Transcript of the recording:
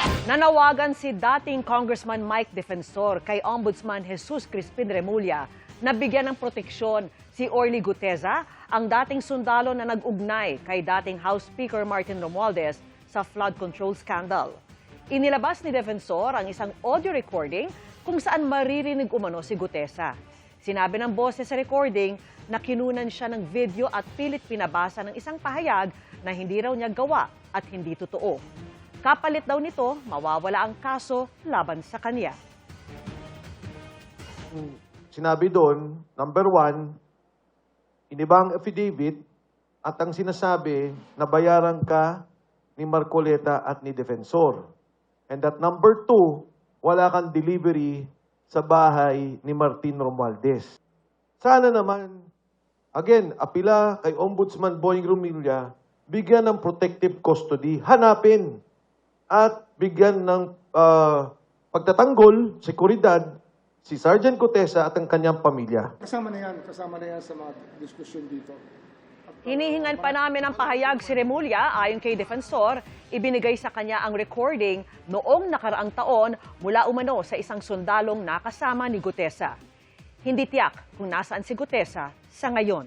Nanawagan si dating Congressman Mike Defensor kay Ombudsman Jesus Crispin Remulla na bigyan ng proteksyon si Orly Guteza, ang dating sundalo na nag-ugnay kay dating House Speaker Martin Romualdez sa flood control scandal. Inilabas ni Defensor ang isang audio recording kung saan maririnig umano si Guteza. Sinabi ng boses sa recording na kinunan siya ng video at pilit pinabasa ng isang pahayag na hindi raw niya gawa at hindi totoo. Kapalit daw nito, mawawala ang kaso laban sa kanya. Sinabi doon, number 1, inibang affidavit at ang sinasabi na bayaran ka ni Marcoleta at ni Defensor. And that number 2, wala kang delivery sa bahay ni Martin Romualdez. Sana naman, again, apila kay Ombudsman Boying Remulla, bigyan ng protective custody, hanapin at bigyan ng pagtatanggol, seguridad, si Sergeant Guteza at ang kanyang pamilya. Kasama na yan sa mga diskusyon dito. Hinihingan pa namin ang pahayag si Remulla. Ayon kay Defensor, ibinigay sa kanya ang recording noong nakaraang taon mula umano sa isang sundalong nakasama ni Guteza. Hindi tiyak kung nasaan si Guteza sa ngayon.